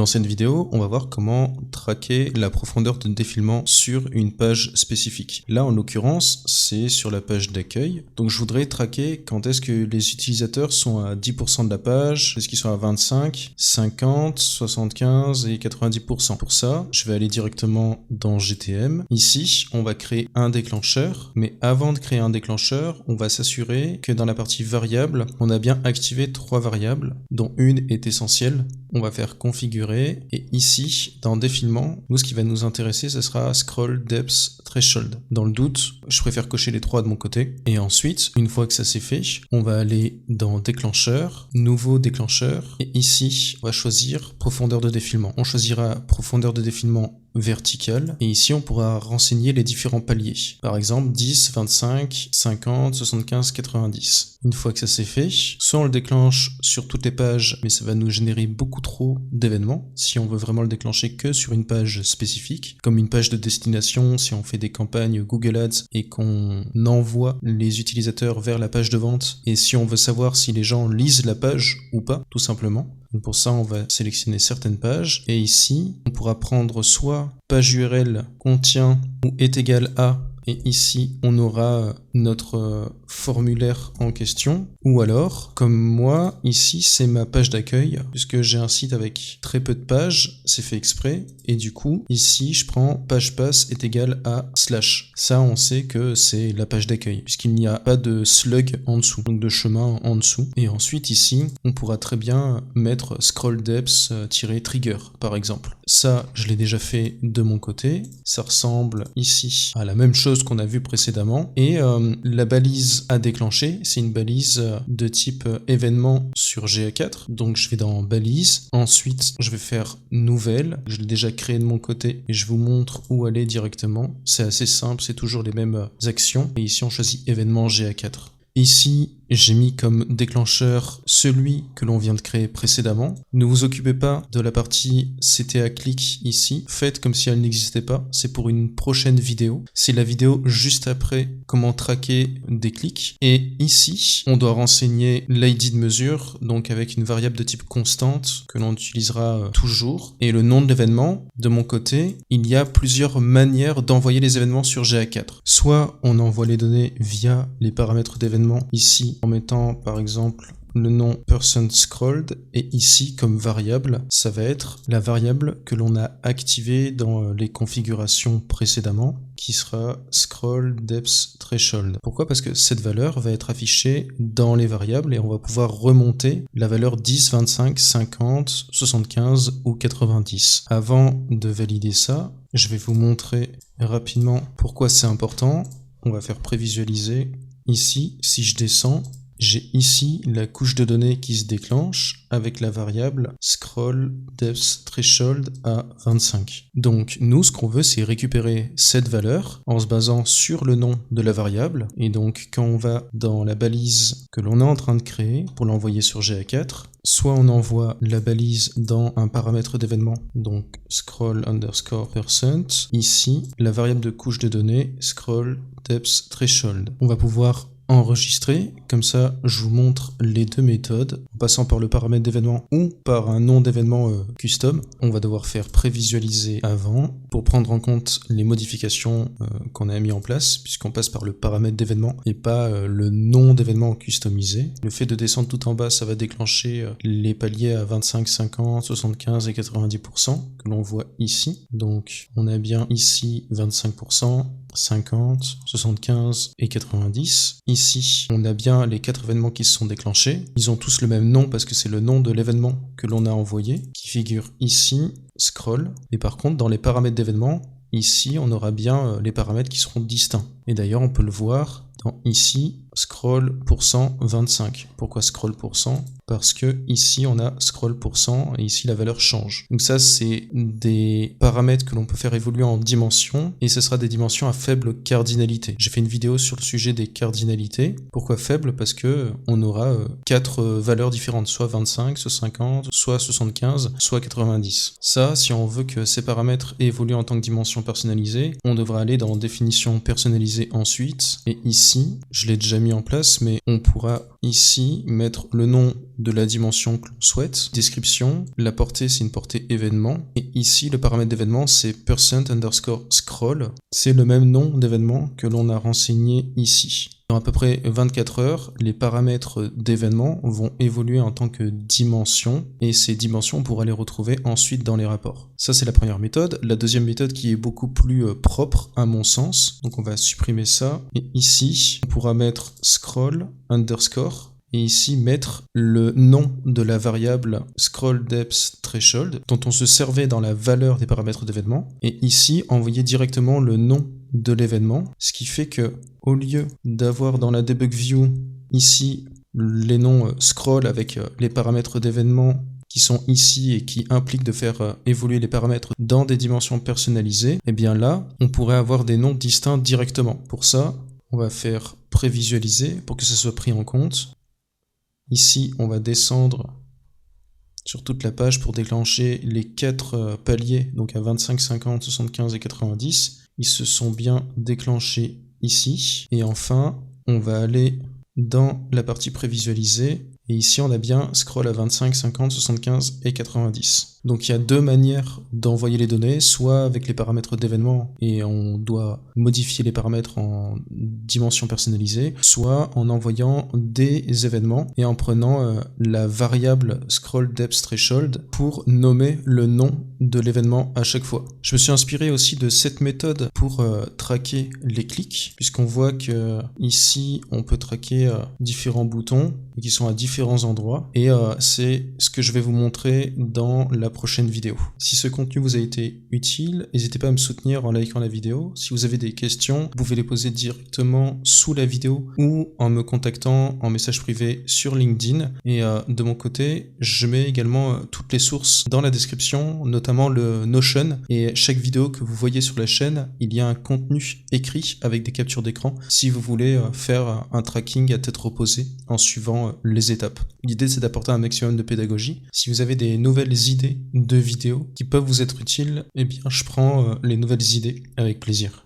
Dans cette vidéo, on va voir comment traquer la profondeur de défilement sur une page spécifique. Là, en l'occurrence, c'est sur la page d'accueil. Donc, je voudrais traquer quand est-ce que les utilisateurs sont à 10% de la page, est-ce qu'ils sont à 25, 50, 75 et 90%. Pour ça, je vais aller directement dans GTM. Ici, on va créer un déclencheur. Mais avant de créer un déclencheur, on va s'assurer que dans la partie variable, on a bien activé 3 variables, dont une est essentielle. On va faire configurer et ici, dans défilement, nous ce qui va nous intéresser, ce sera scroll, depth, threshold. Dans le doute, je préfère cocher les 3 de mon côté. Et ensuite, une fois que ça c'est fait, on va aller dans déclencheur, nouveau déclencheur et ici, on va choisir profondeur de défilement. On choisira profondeur de défilement verticale et ici on pourra renseigner les différents paliers. Par exemple 10, 25, 50, 75, 90. Une fois que ça c'est fait, soit on le déclenche sur toutes les pages mais ça va nous générer beaucoup trop d'événements si on veut vraiment le déclencher que sur une page spécifique, comme une page de destination si on fait des campagnes Google Ads et qu'on envoie les utilisateurs vers la page de vente et si on veut savoir si les gens lisent la page ou pas, tout simplement. Donc pour ça, on va sélectionner certaines pages et ici, on pourra prendre soit page URL contient ou est égal à et ici, on aura notre formulaire en question. Ou alors, comme moi, ici, c'est ma page d'accueil, puisque j'ai un site avec très peu de pages, c'est fait exprès. Et du coup, ici, je prends page pass est égal à / Ça, on sait que c'est la page d'accueil, puisqu'il n'y a pas de slug en dessous, donc de chemin en dessous. Et ensuite, ici, on pourra très bien mettre scroll depth-trigger, par exemple. Ça, je l'ai déjà fait de mon côté. Ça ressemble ici à la même chose qu'on a vu précédemment et la balise à déclencher, c'est une balise de type événement sur GA4, donc je vais dans balise, ensuite je vais faire nouvelle, je l'ai déjà créé de mon côté et je vous montre où aller directement, c'est assez simple, c'est toujours les mêmes actions et ici on choisit événement GA4. Ici, j'ai mis comme déclencheur celui que l'on vient de créer précédemment. Ne vous occupez pas de la partie CTA click ici. Faites comme si elle n'existait pas. C'est pour une prochaine vidéo. C'est la vidéo juste après comment traquer des clics. Et ici, on doit renseigner l'ID de mesure, donc avec une variable de type constante que l'on utilisera toujours. Et le nom de l'événement, de mon côté, il y a plusieurs manières d'envoyer les événements sur GA4. Soit on envoie les données via les paramètres d'événement ici en mettant par exemple le nom person scrolled et ici comme variable ça va être la variable que l'on a activée dans les configurations précédemment qui sera scroll depth threshold. Pourquoi? Parce que cette valeur va être affichée dans les variables et on va pouvoir remonter la valeur 10, 25, 50, 75 ou 90. Avant de valider ça, je vais vous montrer rapidement pourquoi c'est important. On va faire prévisualiser. Ici, si je descends, j'ai ici la couche de données qui se déclenche avec la variable scroll depth threshold à 25. Donc nous, ce qu'on veut, c'est récupérer cette valeur en se basant sur le nom de la variable. Et donc quand on va dans la balise que l'on est en train de créer pour l'envoyer sur GA4, soit on envoie la balise dans un paramètre d'événement, donc scroll underscore %, ici, la variable de couche de données scroll depth threshold. On va pouvoir enregistrer, comme ça je vous montre les deux méthodes, en passant par le paramètre d'événement ou par un nom d'événement custom. On va devoir faire prévisualiser avant pour prendre en compte les modifications qu'on a mis en place, puisqu'on passe par le paramètre d'événement et pas le nom d'événement customisé. Le fait de descendre tout en bas, ça va déclencher les paliers à 25, 50, 75 et 90% que l'on voit ici. Donc on a bien ici 25%, 50, 75 et 90. Ici, on a bien les 4 événements qui se sont déclenchés. Ils ont tous le même nom parce que c'est le nom de l'événement que l'on a envoyé, qui figure ici, scroll. Et par contre, dans les paramètres d'événement, ici, on aura bien les paramètres qui seront distincts. Et d'ailleurs, on peut le voir dans ici, scroll %25. Pourquoi scroll %? Parce que ici on a scroll % et ici la valeur change. Donc ça c'est des paramètres que l'on peut faire évoluer en dimensions et ce sera des dimensions à faible cardinalité. J'ai fait une vidéo sur le sujet des cardinalités. Pourquoi faible? Parce que on aura 4 valeurs différentes, soit 25, soit 50, soit 75, soit 90. Ça, si on veut que ces paramètres évoluent en tant que dimension personnalisée, on devra aller dans définition personnalisée ensuite et ici, je l'ai déjà mis en place, mais on pourra ici mettre le nom de la dimension que l'on souhaite, description, la portée c'est une portée événement, et ici le paramètre d'événement c'est %_scroll, c'est le même nom d'événement que l'on a renseigné ici. Dans à peu près 24 heures, les paramètres d'événement vont évoluer en tant que dimensions, et ces dimensions on pourra les retrouver ensuite dans les rapports. Ça c'est la première méthode. La deuxième méthode qui est beaucoup plus propre à mon sens, donc on va supprimer ça, et ici on pourra mettre scroll underscore, et ici mettre le nom de la variable scrollDepthThreshold dont on se servait dans la valeur des paramètres d'événement, et ici envoyer directement le nom de l'événement, ce qui fait que au lieu d'avoir dans la debug view ici les noms scroll avec les paramètres d'événement qui sont ici et qui impliquent de faire évoluer les paramètres dans des dimensions personnalisées, et bien là on pourrait avoir des noms distincts directement. Pour ça on va faire prévisualiser pour que ça soit pris en compte. Ici, on va descendre sur toute la page pour déclencher les 4 paliers, donc à 25, 50, 75 et 90. Ils se sont bien déclenchés ici. Et enfin, on va aller dans la partie prévisualisée. Et ici, on a bien scroll à 25, 50, 75 et 90. Donc il y a deux manières d'envoyer les données, soit avec les paramètres d'événement et on doit modifier les paramètres en dimension personnalisée, soit en envoyant des événements et en prenant la variable scrollDepthThreshold pour nommer le nom de l'événement à chaque fois. Je me suis inspiré aussi de cette méthode pour traquer les clics, puisqu'on voit que ici on peut traquer différents boutons qui sont à différents endroits, et c'est ce que je vais vous montrer dans la prochaine vidéo. Si ce contenu vous a été utile, n'hésitez pas à me soutenir en likant la vidéo. Si vous avez des questions, vous pouvez les poser directement sous la vidéo ou en me contactant en message privé sur LinkedIn. Et de mon côté, je mets également toutes les sources dans la description, notamment le Notion. Et chaque vidéo que vous voyez sur la chaîne, il y a un contenu écrit avec des captures d'écran si vous voulez faire un tracking à tête reposée en suivant les étapes. L'idée c'est d'apporter un maximum de pédagogie. Si vous avez des nouvelles idées de vidéos qui peuvent vous être utiles, eh bien je prends les nouvelles idées avec plaisir.